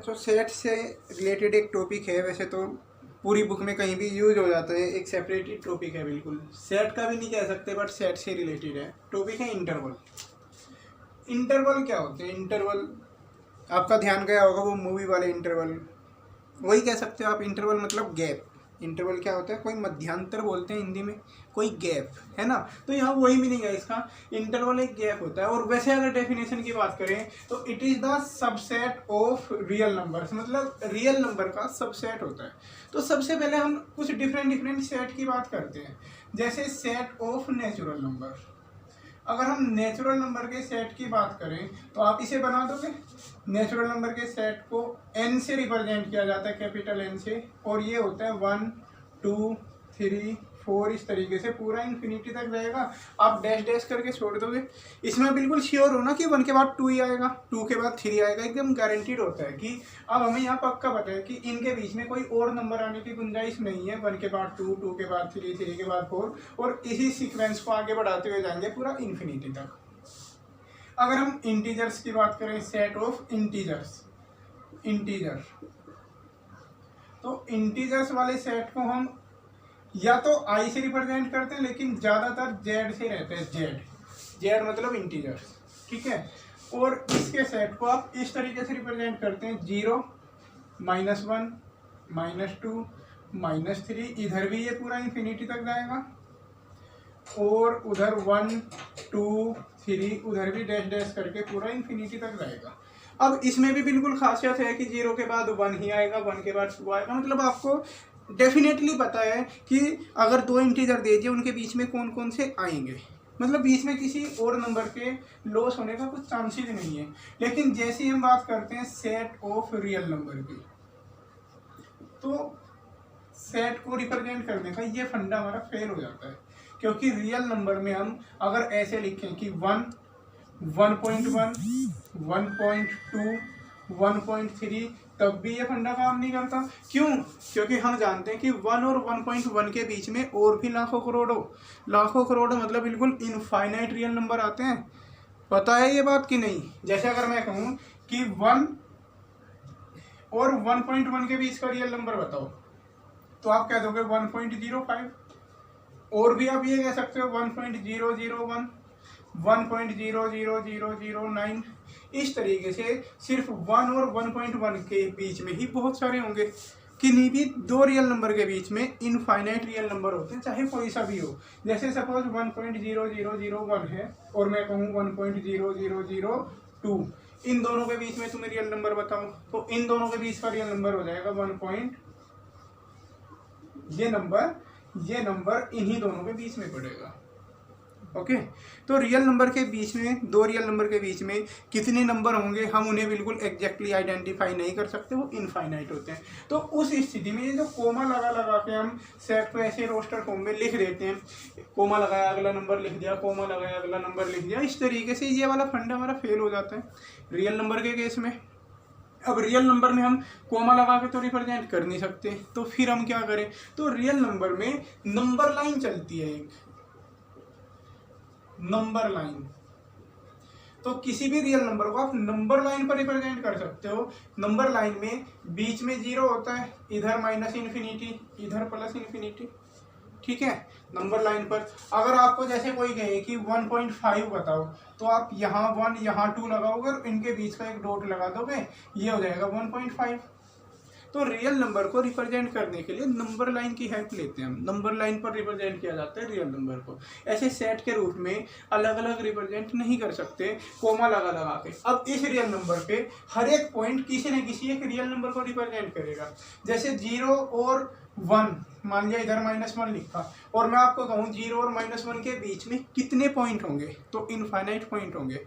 बच्चों सेट से रिलेटेड एक टॉपिक है, वैसे तो पूरी बुक में कहीं भी यूज हो जाता है, एक सेपरेटेड टॉपिक है, बिल्कुल सेट का भी नहीं कह सकते बट सेट से रिलेटेड है। टॉपिक है इंटरवल। इंटरवल क्या होते हैं? इंटरवल आपका ध्यान गया होगा वो मूवी वाले इंटरवल, वही कह सकते हो आप। इंटरवल मतलब गैप। इंटरवल क्या होता है? कोई मध्यांतर बोलते हैं हिंदी में, कोई गैप, है ना। तो यहाँ वही मीनिंग है इसका, इंटरवल एक गैप होता है। और वैसे अगर डेफिनेशन की बात करें तो it is the subset of real numbers, मतलब रियल नंबर का सबसेट होता है। तो सबसे पहले हम कुछ डिफरेंट सेट की बात करते हैं, जैसे सेट ऑफ नेचुरल नंबर। अगर हम नेचुरल नंबर के सेट की बात करें तो आप इसे बना दोगे। नेचुरल नंबर के सेट को n से रिप्रेजेंट किया जाता है, कैपिटल N से, और ये होता है 1 2 3 4, इस तरीके से पूरा इन्फिनिटी तक रहेगा। आप डैश डैश करके छोड़ दोगे। इसमें बिल्कुल श्योर हो ना कि 1 के बाद 2 ही आएगा, 2 के बाद 3 आएगा, एकदम गारंटीड होता है कि अब हमें यहाँ पक्का पता है कि इनके बीच में कोई और नंबर आने की गुंजाइश नहीं है। 1 के बाद 2, 2 के बाद 3, 3 के बाद 4, और इसी सीक्वेंस को आगे बढ़ाते हुए जाएंगे पूरा इन्फिनिटी तक। अगर हम इंटीजर्स की बात करें, सेट ऑफ इंटीजर्स, इंटीजर, तो इंटीजर्स वाले सेट को हम या तो आई से रिप्रेजेंट करते हैं, लेकिन ज़्यादातर जेड से रहते हैं। जेड, जेड मतलब इंटीजर्स, ठीक है। और इसके सेट को आप इस तरीके से रिप्रेजेंट करते हैं, 0 -1 -2 -3, इधर भी ये पूरा इन्फिनिटी तक जाएगा, और उधर 1 2 3, उधर भी डैश डैश करके पूरा इन्फिनिटी तक जाएगा। अब इसमें भी बिल्कुल खासियत है कि 0 के बाद 1 ही आएगा, 1 के बाद 2 आएगा। मतलब आपको डेफिनेटली पता है कि अगर 2 इंटीजर दे दिए उनके बीच में कौन कौन से आएंगे, मतलब बीच में किसी और नंबर के लॉस होने का कुछ चांसेस नहीं है। लेकिन जैसे ही हम बात करते हैं सेट ऑफ रियल नंबर की, तो सेट को रिप्रेजेंट करने का ये फंडा हमारा फेल हो जाता है, क्योंकि रियल नंबर में हम अगर ऐसे लिखें कि 1 1.1 1.2 1.3, तब भी ये फंडा काम नहीं करता। क्यों? क्योंकि हम जानते हैं कि 1 और 1.1 के बीच में और भी लाखों करोड़ों मतलब बिल्कुल इनफाइनाइट रियल नंबर आते हैं। पता है ये बात कि नहीं? जैसे अगर मैं कहूँ कि 1 और 1.1 के बीच का रियल नंबर बताओ, तो आप कह दोगे 1.05, और भी आप ये कह सकते हो 1.001 1.00009, इस तरीके से सिर्फ 1 और 1.1 के बीच में ही बहुत सारे होंगे। किन्हीं भी 2 रियल नंबर के बीच में इनफाइनाइट रियल नंबर होते हैं, चाहे कोई सा भी हो। जैसे सपोज 1.0001 है और मैं कहूँ 1.0002, इन दोनों के बीच में तुम्हें रियल नंबर बताओ, तो इन दोनों के बीच का रियल नंबर हो जाएगा 1 ये नंबर इन्हीं दोनों के बीच में पड़ेगा। ओके, तो रियल नंबर के बीच में, 2 रियल नंबर के बीच में कितने नंबर होंगे हम उन्हें बिल्कुल एग्जैक्टली आइडेंटिफाई नहीं कर सकते, वो इनफाइनाइट होते हैं। तो उस स्थिति में ये जो कोमा लगा के हम सेट को ऐसे रोस्टर फॉर्म में लिख देते हैं, कोमा लगाया अगला नंबर लिख दिया, कोमा लगाया अगला नंबर लिख दिया, इस तरीके से ये वाला फंडा हमारा फेल हो जाता है रियल नंबर के केस में। अब रियल नंबर में हम कोमा लगा के तो रिप्रेजेंट कर नहीं सकते, तो फिर हम क्या करें? तो रियल नंबर में नंबर लाइन चलती है, एक नंबर लाइन। तो किसी भी रियल नंबर को आप नंबर लाइन पर रिप्रेजेंट कर सकते हो। नंबर लाइन में बीच में 0 होता है, इधर -इन्फिनिटी, इधर +इन्फिनिटी, ठीक है। नंबर लाइन पर अगर आपको जैसे कोई कहे कि 1.5 बताओ, तो आप यहाँ 1 यहाँ 2 लगाओगे और इनके बीच का एक डॉट लगा दोगे, ये हो जाएगा 1.5। तो रियल नंबर को रिप्रेजेंट करने के लिए नंबर लाइन की हेल्प लेते हैं हम। नंबर लाइन पर रिप्रेजेंट किया जाता है रियल नंबर को। ऐसे सेट के रूप में अलग अलग रिप्रेजेंट नहीं कर सकते कोमा लगा के। अब इस रियल नंबर पे हर एक पॉइंट किसी न किसी एक रियल नंबर को रिप्रेजेंट करेगा। जैसे 0 और 1, मान लिया इधर -1 लिखा, और मैं आपको कहूँ 0 और -1 के बीच में कितने पॉइंट होंगे, तो इनफाइनाइट पॉइंट होंगे।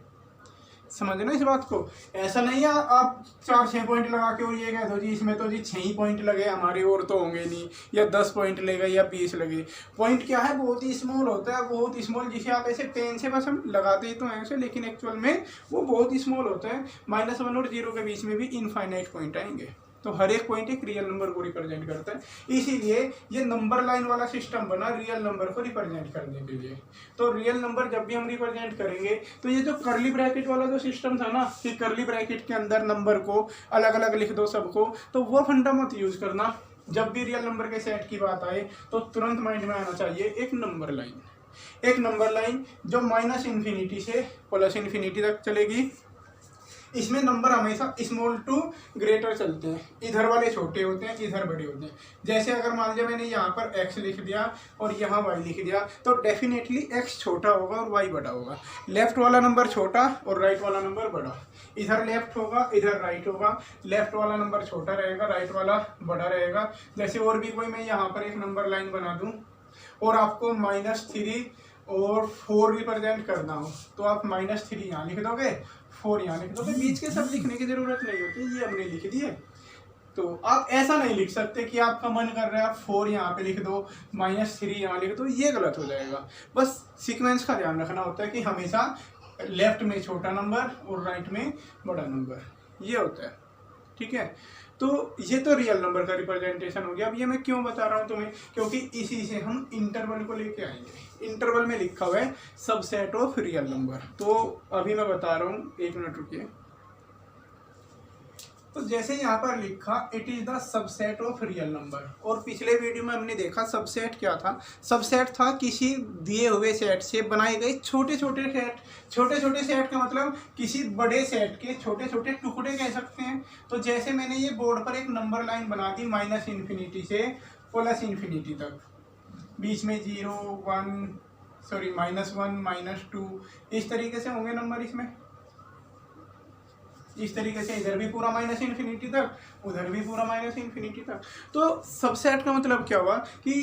समझना इस बात को। ऐसा नहीं है आप 4-6 पॉइंट लगा के और ये कह दो जी इसमें तो जी 6 ही पॉइंट लगे हमारे, और तो होंगे नहीं, या 10 पॉइंट लगे या 20 लगे। पॉइंट क्या है? बहुत ही स्मॉल होता है, बहुत स्मॉल, जिसे आप ऐसे पेन से बस हम लगाते ही तो हैं ऐसे, लेकिन एक्चुअल में वो बहुत ही स्मॉल होता है। -1 और 0 के बीच में भी इनफाइनाइट पॉइंट आएंगे। तो हर एक पॉइंट एक रियल नंबर को रिप्रेजेंट करता है। इसीलिए ये नंबर लाइन वाला सिस्टम बना रियल नंबर को रिप्रेजेंट करने के लिए। तो रियल नंबर जब भी हम रिप्रेजेंट करेंगे तो ये जो कर्ली ब्रैकेट वाला जो सिस्टम था ना कि कर्ली ब्रैकेट के अंदर नंबर को अलग अलग लिख दो सबको, तो वो फंडा मत यूज करना। जब भी रियल नंबर के सेट की बात आए तो तुरंत माइंड में आना चाहिए एक नंबर लाइन। एक नंबर लाइन जो माइनस इन्फिनिटी से प्लस इन्फिनिटी तक चलेगी। इसमें नंबर हमेशा स्मॉल टू ग्रेटर चलते हैं, इधर वाले छोटे होते हैं इधर बड़े होते हैं। जैसे अगर मान लिया मैंने यहाँ पर x लिख दिया और यहाँ y लिख दिया तो डेफिनेटली x छोटा होगा और y बड़ा होगा। लेफ्ट वाला नंबर छोटा और राइट वाला नंबर बड़ा। इधर लेफ्ट होगा इधर राइट होगा, लेफ्ट वाला नंबर छोटा रहेगा राइट वाला बड़ा रहेगा। जैसे और भी कोई मैं यहाँ पर एक नंबर लाइन बना दूँ और आपको -3 और 4 रिप्रेजेंट करना हो तो आप -3 यहाँ लिख दोगे 4 यहाँ लिख दोगे, बीच के सब लिखने की जरूरत नहीं होती, ये हमने लिख दिए। तो आप ऐसा नहीं लिख सकते कि आपका मन कर रहा है आप 4 यहाँ पे लिख दो -3 यहाँ लिख दो, ये गलत हो जाएगा। बस सीक्वेंस का ध्यान रखना होता है कि हमेशा लेफ्ट में छोटा नंबर और राइट में बड़ा नंबर, ये होता है। ठीक है, तो ये तो रियल नंबर का रिप्रेजेंटेशन हो गया। अब ये मैं क्यों बता रहा हूँ तुम्हें, क्योंकि इसी से हम इंटरवल को लेके आएंगे। इंटरवल में लिखा हुआ है सबसेट ऑफ रियल नंबर, तो अभी मैं बता रहा हूँ, 1 मिनट रुकिए। तो जैसे यहाँ पर लिखा it is the subset of real number, और पिछले वीडियो में हमने देखा सबसेट क्या था। सबसेट था किसी दिए हुए सेट से बनाए गए छोटे छोटे सेट। छोटे छोटे सेट का मतलब किसी बड़े सेट के छोटे छोटे टुकड़े कह सकते हैं। तो जैसे मैंने ये बोर्ड पर एक नंबर लाइन बना दी माइनस इन्फिनिटी से प्लस इन्फिनिटी तक, बीच में -1 -2 इस तरीके से होंगे नंबर। इसमें इस तरीके से इधर भी पूरा माइनस इन्फिनिटी तक, उधर भी पूरा माइनस इन्फिनिटी तक। तो सबसेट का मतलब क्या हुआ कि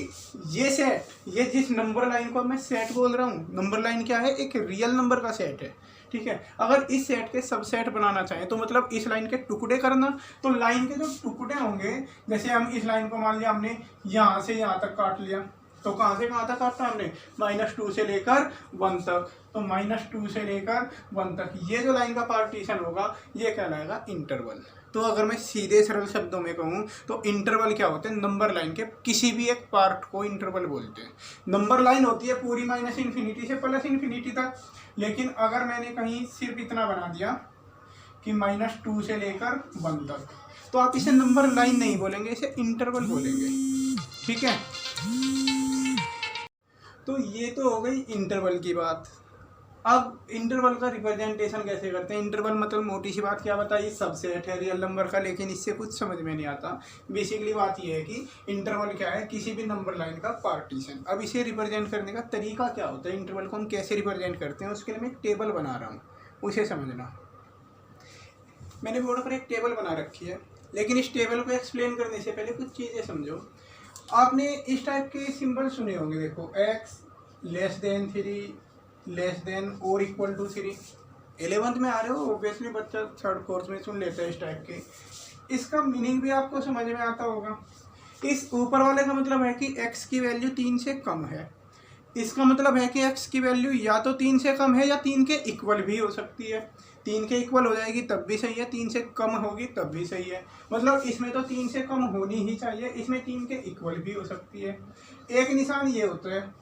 ये सेट, ये जिस नंबर लाइन को मैं सेट बोल रहा हूँ, नंबर लाइन क्या है, एक रियल नंबर का सेट है। ठीक है, अगर इस सेट के सबसेट बनाना चाहें तो मतलब इस लाइन के टुकड़े करना। तो लाइन के जो टुकड़े होंगे, जैसे हम इस लाइन को मान लिया हमने यहाँ से यहाँ तक काट लिया, तो कहाँ से कहाँ तक काटा हमने, -2 से लेकर 1 तक। तो -2 से लेकर 1 तक ये जो लाइन का पार्टीशन होगा ये कहलाएगा इंटरवल। तो अगर मैं सीधे सरल शब्दों में कहूँ तो इंटरवल क्या होते हैं, नंबर लाइन के किसी भी एक पार्ट को इंटरवल बोलते हैं। नंबर लाइन होती है पूरी माइनस इन्फिनिटी से प्लस इन्फिनिटी तक, लेकिन अगर मैंने कहीं सिर्फ इतना बना दिया कि -2 से लेकर 1 तक, तो आप इसे नंबर लाइन नहीं बोलेंगे, इसे इंटरवल बोलेंगे। ठीक है, तो ये तो हो गई इंटरवल की बात। अब इंटरवल का रिप्रेजेंटेशन कैसे करते हैं। इंटरवल मतलब मोटी सी बात क्या बताइए, सबसेट है रियल नंबर का, लेकिन इससे कुछ समझ में नहीं आता। बेसिकली बात यह है कि इंटरवल क्या है, किसी भी नंबर लाइन का पार्टीशन। अब इसे रिप्रेजेंट करने का तरीका क्या होता है, इंटरवल को हम कैसे रिप्रेजेंट करते हैं, उसके लिए मैं एक टेबल बना रहा हूँ, उसे समझना। मैंने बोर्ड पर एक टेबल बना रखी है, लेकिन इस टेबल को एक्सप्लेन करने से पहले कुछ चीज़ें समझो। आपने इस टाइप के सिंबल सुने होंगे, देखो x <3 or = 3। 11th में आ रहे हो, ऑब्वियसली बच्चा 3rd कोर्स में सुन लेता है इस टाइप के। इसका मीनिंग भी आपको समझ में आता होगा। इस ऊपर वाले का मतलब है कि x की वैल्यू 3 से कम है। इसका मतलब है कि x की वैल्यू या तो 3 से कम है या 3 के इक्वल भी हो सकती है। 3 के इक्वल हो जाएगी तब भी सही है, 3 से कम होगी तब भी सही है। मतलब इसमें तो 3 से कम होनी ही चाहिए, इसमें 3 के इक्वल भी हो सकती है। एक निशान ये होता है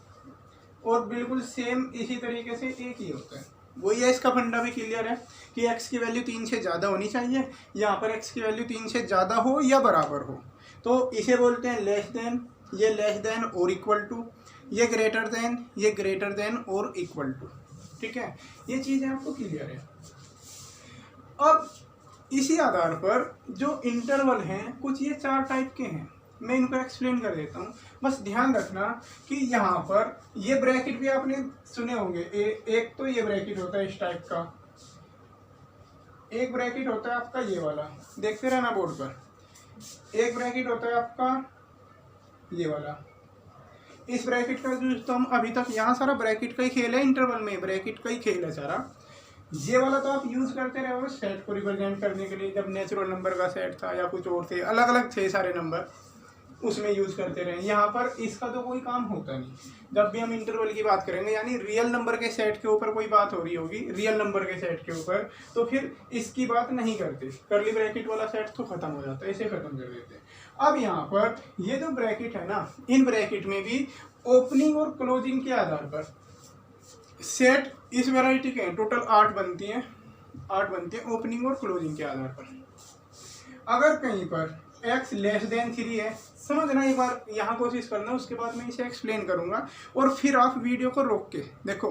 और बिल्कुल सेम इसी तरीके से एक ही होता है। वही है, इसका फंडा भी क्लियर है कि x की वैल्यू 3 से ज़्यादा होनी चाहिए। यहाँ पर x की वैल्यू 3 से ज़्यादा हो या बराबर हो, तो इसे बोलते हैं लेस देन, ये लेस देन और इक्वल टू, ये ग्रेटर देन, ये ग्रेटर देन और इक्वल टू। ठीक है, ये चीज़ें आपको क्लियर है। अब इसी आधार पर जो इंटरवल हैं, कुछ ये 4 टाइप के हैं, मैं इनको एक्सप्लेन कर देता हूँ। बस ध्यान रखना कि यहाँ पर ये ब्रैकेट भी आपने सुने होंगे। एक तो ये ब्रैकेट होता है इस टाइप का, एक ब्रैकेट होता है आपका ये वाला, देखते रहना बोर्ड पर। एक ब्रैकेट होता है आपका ये वाला। इस ब्रैकेट का जो तो हम अभी तक यहाँ सारा ब्रैकेट का ही खेल है, इंटरवल में ब्रैकेट का ही खेल है सारा। ये वाला तो आप यूज़ करते रहे हो सेट को रिप्रेजेंट करने के लिए, जब नेचुरल नंबर का सेट था या कुछ और थे, अलग अलग थे सारे नंबर। उसमें यूज़ करते रहें। यहाँ पर इसका तो कोई काम होता नहीं। जब भी हम इंटरवल की बात करेंगे यानी रियल नंबर के सेट के ऊपर कोई बात हो रही होगी, रियल नंबर के सेट के ऊपर, तो फिर इसकी बात नहीं करते। कर्ली ब्रैकेट वाला सेट तो खत्म हो जाता है, इसे खत्म कर देते हैं। अब यहाँ पर ये जो ब्रैकेट है ना, इन ब्रैकेट में भी ओपनिंग और क्लोजिंग के आधार पर सेट इस वैरायटी के हैं, टोटल 8 बनती हैं ओपनिंग और क्लोजिंग के आधार पर। अगर कहीं पर x लेस देन 3 है, समझना एक बार, यहाँ कोशिश करना, उसके बाद मैं इसे एक्सप्लेन करूँगा और फिर आप वीडियो को रोक के देखो।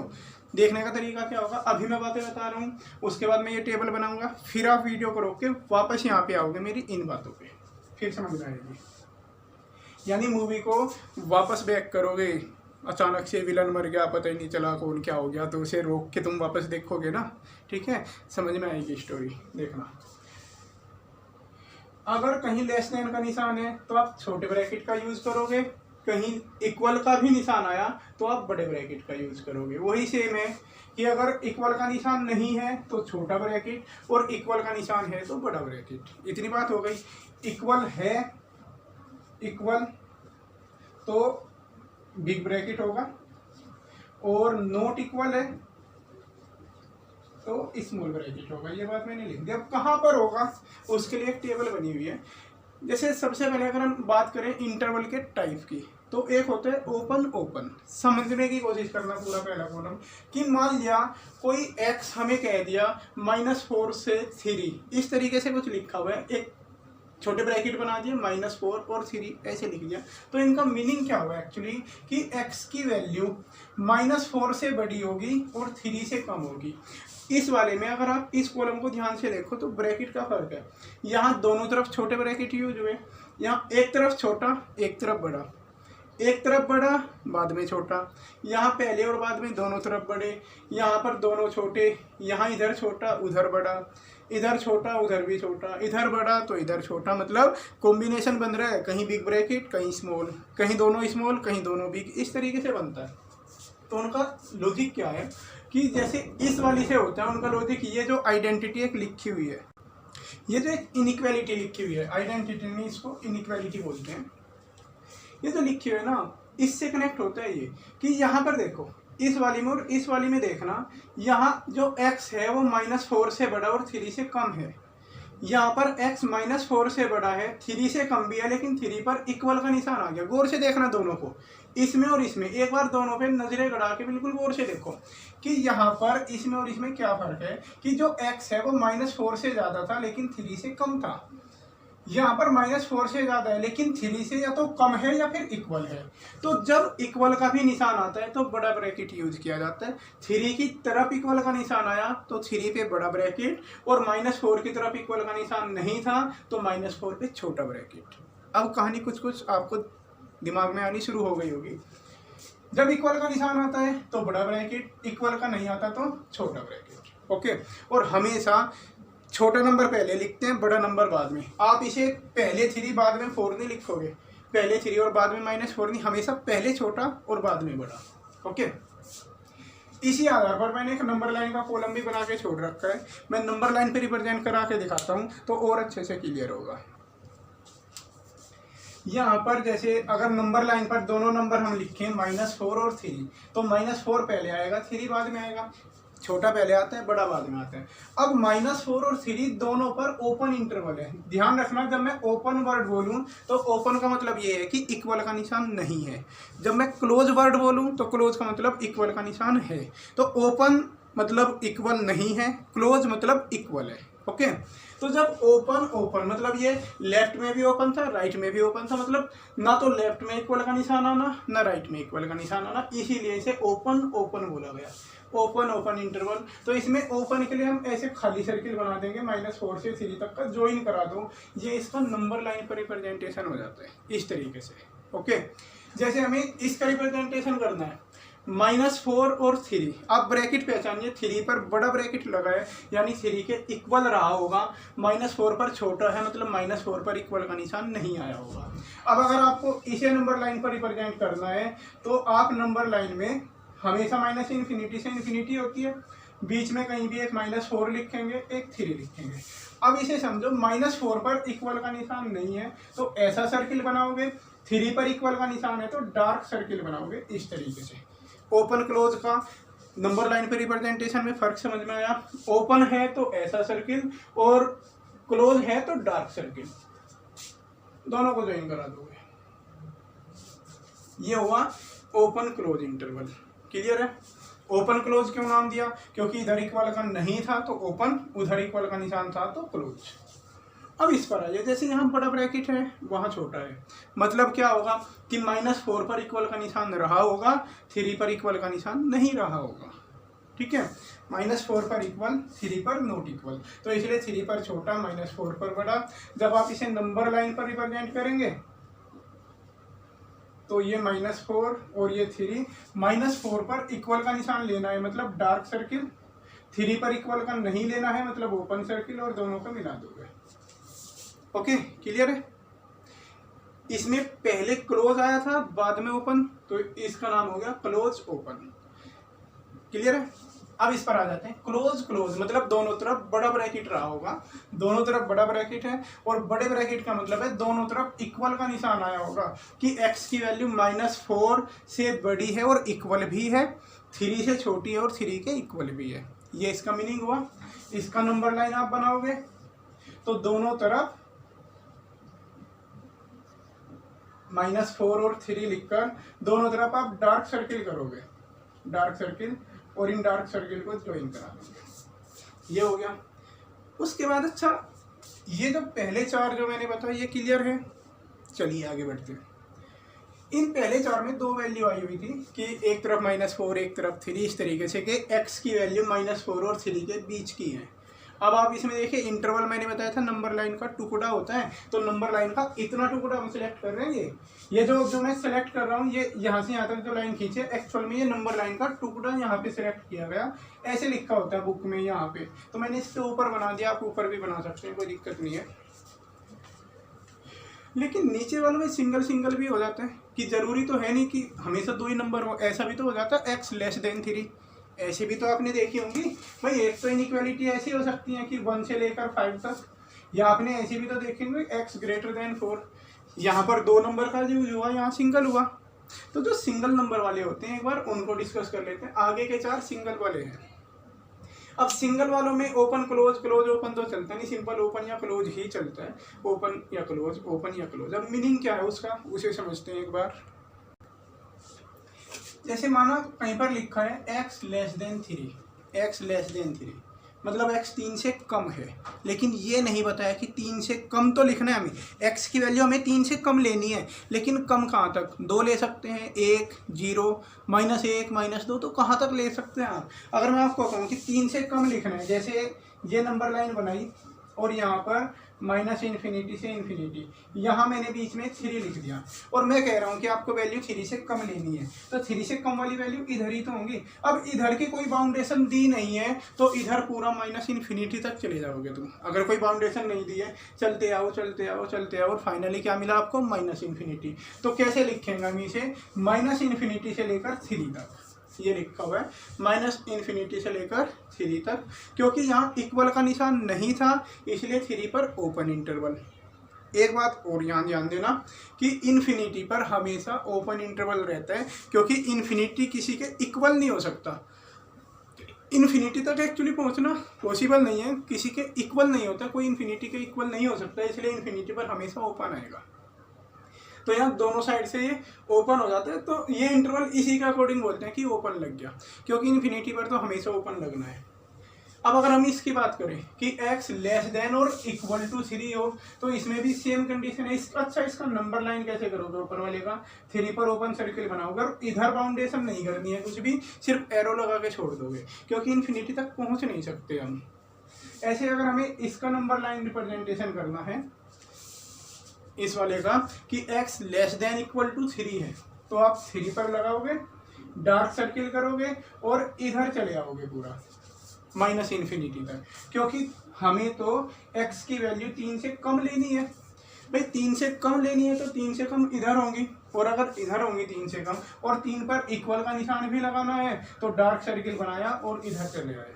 देखने का तरीका क्या होगा, अभी मैं बातें बता रहा हूँ, उसके बाद मैं ये टेबल बनाऊँगा, फिर आप वीडियो को रोक के वापस यहाँ पे आओगे मेरी इन बातों पे, फिर समझ में आएगी। यानी मूवी को वापस बैक करोगे, अचानक से विलन मर गया, पता ही नहीं चला कौन क्या हो गया, तो उसे रोक के तुम वापस देखोगे ना, ठीक है, समझ में आएगी स्टोरी। देखना, अगर कहीं लेस देन का निशान है तो आप छोटे ब्रैकेट का यूज करोगे, कहीं इक्वल का भी निशान आया तो आप बड़े ब्रैकेट का यूज करोगे। वही सेम है कि अगर इक्वल का निशान नहीं है तो छोटा ब्रैकेट और इक्वल का निशान है तो बड़ा ब्रैकेट। इतनी बात हो गई। इक्वल है, इक्वल तो बिग ब्रैकेट होगा, और नॉट इक्वल है तो स्मॉल ब्रैकेट होगा। ये बात मैंने लिख दी। अब कहाँ पर होगा उसके लिए एक टेबल बनी हुई है। जैसे सबसे पहले अगर हम बात करें इंटरवल के टाइप की, तो एक होता है ओपन ओपन। समझने की कोशिश करना पूरा पहला कॉलम कि मान लिया कोई x हमें कह दिया -4 से 3, इस तरीके से कुछ लिखा हुआ है, एक छोटे ब्रैकेट बना दिए, -4 और 3 ऐसे लिख दिया। तो इनका मीनिंग क्या हुआ एक्चुअली कि x की वैल्यू -4 से बड़ी होगी और 3 से कम होगी। इस वाले में अगर आप इस कॉलम को ध्यान से देखो तो ब्रैकेट का फर्क है। यहाँ दोनों तरफ छोटे ब्रैकेट यूज हुए, यहाँ एक तरफ छोटा एक तरफ बड़ा, एक तरफ बड़ा बाद में छोटा, यहाँ पहले और बाद में दोनों तरफ बड़े, यहाँ पर दोनों छोटे, यहाँ इधर छोटा उधर बड़ा, इधर छोटा उधर भी छोटा, इधर बड़ा तो इधर छोटा, मतलब कॉम्बिनेशन बन रहा है, कहीं बिग ब्रैकेट कहीं स्मॉल, कहीं दोनों स्मॉल कहीं दोनों बिग, इस तरीके से बनता है। तो उनका लॉजिक क्या है कि जैसे इस वाली से होता है उनका लॉजिक, ये जो आइडेंटिटी एक लिखी हुई है, ये जो एक इनइक्वालिटी लिखी हुई है, आइडेंटिटी नहीं इसको इनइक्वालिटी बोलते हैं, ये जो लिखी हुई है ना, इससे कनेक्ट होता है ये कि यहाँ पर देखो इस वाली में और इस वाली में देखना, यहाँ जो x है वो -4 से बड़ा और 3 से कम है। यहाँ पर x -4 से बड़ा है, 3 से कम भी है, लेकिन 3 पर इक्वल का निशान आ गया। गौर से देखना दोनों को, इसमें और इसमें, एक बार दोनों पे नजरें गड़ा के बिल्कुल गौर से देखो कि यहाँ पर इसमें और इसमें क्या फर्क है कि जो x है वो -4 से ज़्यादा था लेकिन 3 से कम था। यहाँ पर -4 से ज़्यादा है लेकिन 3 से या तो कम है या फिर इक्वल है। तो जब इक्वल का भी निशान आता है तो बड़ा ब्रैकेट यूज किया जाता है। 3 की तरफ इक्वल का निशान आया तो 3 पे बड़ा ब्रैकेट, और -4 की तरफ इक्वल का निशान नहीं था तो -4 पे छोटा ब्रैकेट। अब कहानी कुछ कुछ आपको दिमाग में आनी शुरू हो गई होगी। जब इक्वल का निशान आता है तो बड़ा ब्रैकेट, इक्वल का नहीं आता तो छोटा ब्रैकेट। ओके, और हमेशा छोटा नंबर पहले लिखते हैं, बड़ा नंबर बाद में। आप इसे पहले 3 बाद में 4 नहीं लिखोगे, पहले 3 और बाद में -4 नहीं, हमेशा पहले छोटा और बाद में बड़ा। ओके, इसी आधार पर मैंने एक नंबर लाइन का कॉलम भी बना के छोड़ रखा है। मैं नंबर लाइन पे रिप्रेजेंट करा के दिखाता हूँ तो और अच्छे से क्लियर होगा। यहाँ पर जैसे अगर नंबर लाइन पर दोनों नंबर हम लिखें -4 और 3, तो -4 पहले आएगा 3 बाद में आएगा, छोटा पहले आता है बड़ा बाद में आता है। अब -4 और 3 दोनों पर ओपन इंटरवल है। ध्यान रखना, जब मैं ओपन वर्ड बोलूं तो ओपन का मतलब ये है कि इक्वल का निशान नहीं है। जब मैं क्लोज वर्ड बोलूं तो क्लोज का मतलब इक्वल का निशान है। तो ओपन मतलब इक्वल नहीं है, क्लोज मतलब इक्वल है। ओके, तो जब ओपन ओपन मतलब ये लेफ्ट में भी ओपन था राइट में भी ओपन था, मतलब ना तो लेफ्ट में इक्वल का निशान आना ना राइट में इक्वल का निशान आना, इसीलिए इसे ओपन ओपन बोला गया। Open open interval. तो इसमें ओपन के लिए हम ऐसे खाली सर्किल बना देंगे, -4 से 3 तक का ज्वाइन करा दो, ये इसका नंबर लाइन पर रिप्रेजेंटेशन हो जाता है इस तरीके से। ओके, जैसे हमें इसका रिप्रेजेंटेशन करना है -4 और 3, आप ब्रैकेट पहचानिए, 3 पर बड़ा ब्रैकेट लगा है यानी 3 के इक्वल रहा होगा, -4 पर छोटा है मतलब -4 पर इक्वल का निशान नहीं आया होगा। अब अगर आपको इसे नंबर लाइन पर रिप्रेजेंट करना है तो आप नंबर लाइन में हमेशा -∞ से इन्फिनिटी होती है, बीच में कहीं भी एक -4 लिखेंगे एक 3 लिखेंगे। अब इसे समझो, -4 पर इक्वल का निशान नहीं है तो ऐसा सर्किल बनाओगे 3 पर इक्वल का निशान है तो डार्क सर्किल बनाओगे इस तरीके से। ओपन क्लोज का नंबर लाइन पर रिप्रेजेंटेशन में फर्क समझ में आया। ओपन है तो ऐसा सर्किल और क्लोज है तो डार्क सर्किल, दोनों को ज्वाइन करा दोगे। ये हुआ ओपन क्लोज इंटरवल। क्लियर है? ओपन क्लोज क्यों नाम दिया? क्योंकि इधर इक्वल का नहीं था तो ओपन, उधर इक्वल का निशान था तो क्लोज। अब इस पर आइए, जैसे यहाँ बड़ा ब्रैकेट है वहाँ छोटा है, मतलब क्या होगा कि -4 पर इक्वल का निशान रहा होगा, 3 पर इक्वल का निशान नहीं रहा होगा। ठीक है, -4 पर इक्वल, 3 पर नॉट इक्वल, तो इसलिए 3 पर छोटा, -4 पर बड़ा। जब आप इसे नंबर लाइन पर रिप्रेजेंट करेंगे तो ये -4 और ये 3, -4 पर इक्वल का निशान लेना है मतलब डार्क सर्किल, 3 पर इक्वल का नहीं लेना है मतलब ओपन सर्किल, और दोनों को मिला दोगे। ओके, क्लियर है? इसमें पहले क्लोज आया था बाद में ओपन, तो इसका नाम हो गया क्लोज ओपन। क्लियर है? अब इस पर आ जाते हैं। क्लोज क्लोज मतलब दोनों तरफ बड़ा ब्रैकेट रहा होगा, दोनों तरफ बड़ा ब्रैकेट है, और बड़े ब्रैकेट का मतलब है दोनों तरफ इक्वल का निशान आया होगा कि x की वैल्यू -4 से बड़ी है और इक्वल भी है, 3 से छोटी है और 3 के इक्वल भी है। ये इसका मीनिंग हुआ। इसका नंबर लाइन आप बनाओगे तो दोनों तरफ -4 और 3 लिखकर दोनों तरफ आप डार्क सर्किल करोगे, डार्क सर्किल, और इन डार्क सर्किल को ज्वाइन करा दोगे। ये हो गया। उसके बाद अच्छा, ये जो पहले 4 जो मैंने बताया ये क्लियर है। चलिए आगे बढ़ते हैं। इन पहले 4 में 2 वैल्यू आई हुई थी कि एक तरफ -4 एक तरफ 3, इस तरीके से कि x की वैल्यू -4 और 3 के बीच की है। अब आप इसमें देखिए इंटरवल मैंने बताया था नंबर लाइन का टुकड़ा होता है, तो नंबर लाइन का इतना टुकड़ा हम सिलेक्ट कर रहे हैं। ये जो मैं सिलेक्ट कर रहा हूँ, ये यहाँ से यहाँ तक जो लाइन खींचे, एक्चुअल में ये नंबर लाइन का टुकड़ा यहाँ पे सिलेक्ट किया गया, ऐसे लिखा होता है बुक में यहाँ पे, तो मैंने इसके ऊपर बना दिया। आप ऊपर भी बना सकते हैं, कोई दिक्कत नहीं है। लेकिन नीचे वालों में सिंगल सिंगल भी हो जाता है कि जरूरी तो है नहीं कि हमेशा 2 ही नंबर हो, ऐसा भी तो हो जाता है x 3। ऐसे भी तो आपने देखी होंगी भाई। एक तो इनइक्वालिटी ऐसी हो सकती है कि 1 से लेकर 5 तक, या आपने ऐसे भी तो देखे होंगे x 4। यहाँ पर 2 नंबर का यूज हुआ, यहाँ सिंगल हुआ। तो जो सिंगल नंबर वाले होते हैं एक बार उनको डिस्कस कर लेते हैं। आगे के 4 सिंगल वाले हैं। अब सिंगल वालों में ओपन क्लोज, क्लोज ओपन तो चलता नहीं, सिंपल ओपन या क्लोज ही चलता है। ओपन या क्लोज, ओपन या क्लोज। अब मीनिंग क्या है उसका, उसे समझते हैं एक बार। जैसे माना कहीं पर लिखा है x<3, x<3 मतलब x 3 से कम है, लेकिन ये नहीं बताया कि 3 से कम तो लिखना है हमें। x की वैल्यू हमें 3 से कम लेनी है, लेकिन कम कहाँ तक? 2 ले सकते हैं, 1, 0, -1, -2, तो कहाँ तक ले सकते हैं आप? अगर मैं आपको कहूँ कि 3 से कम लिखना है, जैसे ये नंबर लाइन बनाई और यहाँ पर -∞ से इन्फिनिटी, यहाँ मैंने बीच में 3 लिख दिया, और मैं कह रहा हूँ कि आपको वैल्यू 3 से कम लेनी है, तो 3 से कम वाली वैल्यू इधर ही तो होंगी। अब इधर की कोई बाउंडेशन दी नहीं है तो इधर पूरा -∞ तक चले जाओगे तुम। अगर कोई बाउंडेशन नहीं दी है, चलते आओ चलते आओ चलते आओ, और फाइनली क्या मिला आपको? -∞। तो कैसे लिखेंगे हम इसे? -∞ से लेकर 3 तक ये लिखा हुआ है, -∞ से लेकर 3 तक, क्योंकि यहाँ इक्वल का निशान नहीं था इसलिए 3 पर ओपन इंटरवल। एक बात और यहाँ ध्यान देना कि इन्फिनिटी पर हमेशा ओपन इंटरवल रहता है, क्योंकि इन्फिनिटी किसी के इक्वल नहीं हो सकता। इन्फिनिटी तक एक्चुअली पहुँचना पॉसिबल नहीं है, किसी के इक्वल नहीं होता, कोई इन्फिनिटी के इक्वल नहीं हो सकता, इसलिए इन्फिनिटी पर हमेशा ओपन आएगा। तो यहाँ दोनों साइड से ये ओपन हो जाता है, तो ये इंटरवल इसी के अकॉर्डिंग बोलते हैं कि ओपन लग गया, क्योंकि इन्फिनिटी पर तो हमेशा ओपन लगना है। अब अगर हम इसकी बात करें कि x < 3 हो, तो इसमें भी सेम कंडीशन है। अच्छा, इसका नंबर लाइन कैसे करोगे? ऊपर वाले का 3 पर ओपन सर्किल बनाओगे, इधर बाउंडेशन नहीं करनी है कुछ भी, सिर्फ एरो लगा के छोड़ दोगे, क्योंकि इन्फिनिटी तक पहुँच नहीं सकते हम। ऐसे अगर हमें इसका नंबर लाइन रिप्रेजेंटेशन करना है इस वाले का कि x < 3 है, तो आप 3 पर लगाओगे, डार्क सर्किल करोगे और इधर चले आओगे पूरा -∞ तक, क्योंकि हमें तो x की वैल्यू 3 से कम लेनी है। भाई 3 से कम लेनी है तो 3 से कम इधर होंगी, और अगर इधर होंगी 3 से कम, और 3 पर इक्वल का निशान भी लगाना है, तो डार्क सर्किल बनाया और इधर चले आए।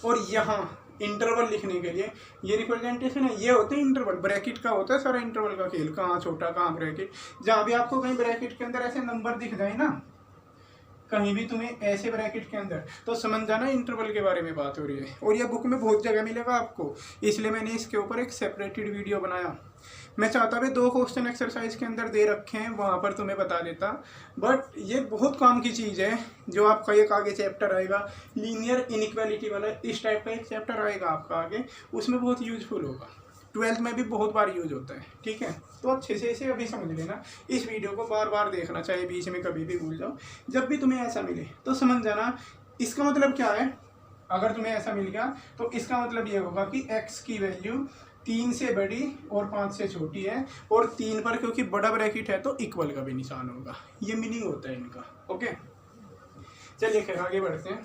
और यहाँ इंटरवल लिखने के लिए ये रिप्रेजेंटेशन है, ये होते हैं इंटरवल। ब्रैकेट का होता है सारा इंटरवल का खेल, कहाँ छोटा कहाँ ब्रैकेट। जहाँ भी आपको कहीं ब्रैकेट के अंदर ऐसे नंबर दिख जाए ना, कहीं भी तुम्हें ऐसे ब्रैकेट के अंदर, तो समझ जाना इंटरवल के बारे में बात हो रही है। और यह बुक में बहुत जगह मिलेगा आपको, इसलिए मैंने इसके ऊपर एक सेपरेटेड वीडियो बनाया। मैं चाहता भी 2 क्वेश्चन एक्सरसाइज के अंदर दे रखे हैं, वहाँ पर तुम्हें बता देता, बट ये बहुत काम की चीज़ है। जो आपका एक आगे चैप्टर आएगा लीनियर इनइक्वालिटी वाला, इस टाइप का एक चैप्टर आएगा आपका आगे, उसमें बहुत यूजफुल होगा। 12th में भी बहुत बार यूज होता है, ठीक है। तो अच्छे से इसे अभी समझ लेना, इस वीडियो को बार बार देखना, चाहे बीच में कभी भी भूल जाओ। जब भी तुम्हें ऐसा मिले तो समझ जाना इसका मतलब क्या है। अगर तुम्हें ऐसा मिल गया तो इसका मतलब ये होगा कि x की वैल्यू 3 से बड़ी और 5 से छोटी है, और 3 पर क्योंकि बड़ा ब्रैकेट है तो इक्वल का भी निशान होगा। ये मीनिंग होता है इनका। ओके, चलिए खैर आगे बढ़ते हैं।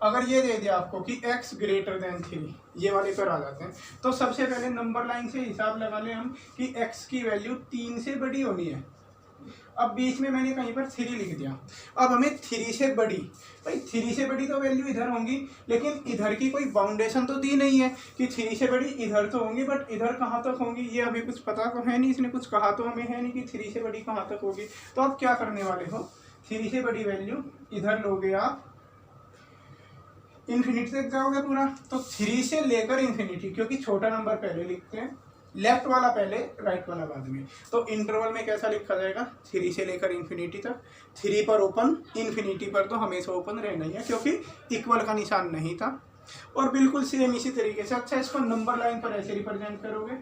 अगर ये दे दिया आपको कि x ग्रेटर देन 3, ये वाले पर आ जाते हैं। तो सबसे पहले नंबर लाइन से हिसाब लगा लें हम कि x की वैल्यू 3 से बड़ी होनी है। अब बीच में मैंने कहीं पर 3 लिख दिया, अब हमें 3 से बड़ी, भाई 3 से बड़ी तो वैल्यू इधर होंगी, लेकिन इधर की कोई बाउंडेशन तो दी नहीं है कि 3 से बड़ी इधर तो होंगी, बट इधर कहाँ तक होंगी ये अभी कुछ पता तो है नहीं, इसने कुछ कहा तो हमें है नहीं कि 3 से बड़ी कहाँ तक होगी। तो आप क्या करने वाले हो, 3 से बड़ी वैल्यू इधर लोगे आप, इन्फिनिटी तक जाओगे पूरा, तो 3 से लेकर इन्फिनिटी, क्योंकि छोटा नंबर पहले लिखते हैं, लेफ्ट वाला पहले राइट वाला बाद में। तो इंटरवल में कैसा लिखा जाएगा, 3 से लेकर इन्फिनिटी तक, 3 पर ओपन, इन्फिनिटी पर तो हमेशा ओपन रहना ही है क्योंकि इक्वल का निशान नहीं था। और बिल्कुल सेम इसी तरीके से, अच्छा इसको नंबर लाइन पर ऐसे रिप्रेजेंट करोगे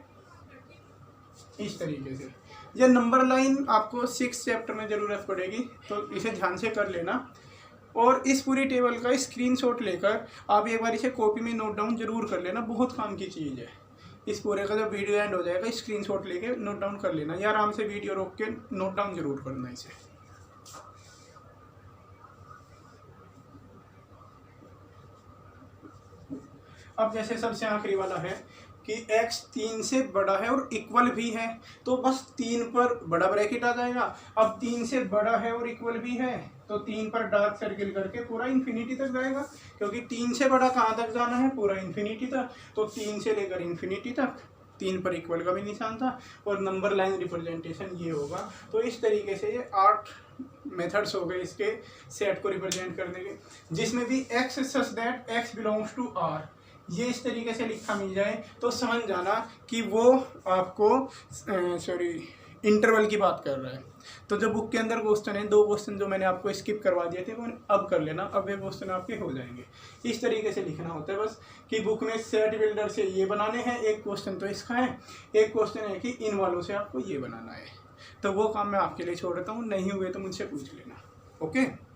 इस तरीके से। यह नंबर लाइन आपको 6th चैप्टर में ज़रूरत पड़ेगी, तो इसे ध्यान से कर लेना। और इस पूरी टेबल का स्क्रीनशॉट लेकर आप एक बार इसे कॉपी में नोट डाउन जरूर कर लेना, बहुत काम की चीज़ है। इस पूरे का जब वीडियो एंड हो जाएगा स्क्रीनशॉट लेके नोट डाउन कर लेना, या आराम से वीडियो रोक के नोट डाउन जरूर करना इसे। अब जैसे सबसे आखिरी वाला है कि x 3 से बड़ा है और इक्वल भी है, तो बस 3 पर बड़ा ब्रैकेट आ जाएगा। अब 3 से बड़ा है और इक्वल भी है तो 3 पर डार्क सर्किल करके पूरा इन्फिनिटी तक जाएगा, क्योंकि 3 से बड़ा कहाँ तक जाना है, पूरा इन्फिनिटी तक। तो 3 से लेकर इन्फिनिटी तक, 3 पर इक्वल का भी निशान था, और नंबर लाइन रिप्रेजेंटेशन ये होगा। तो इस तरीके से ये 8 मेथड्स हो गए इसके सेट को रिप्रेजेंट करने के, जिसमें भी x such that x belongs to R, ये इस तरीके से लिखा मिल जाए तो समझ जाना कि वो आपको इंटरवल की बात कर रहा है। तो जो बुक के अंदर क्वेश्चन है, 2 क्वेश्चन जो मैंने आपको स्किप करवा दिए थे वो अब कर लेना, अब ये क्वेश्चन आपके हो जाएंगे। इस तरीके से लिखना होता है बस कि बुक में सेट बिल्डर से ये बनाने हैं, एक क्वेश्चन तो इसका है, एक क्वेश्चन है कि इन वालों से आपको ये बनाना है। तो वो काम मैं आपके लिए छोड़ देता हूँ, नहीं हुए तो मुझसे पूछ लेना। ओके।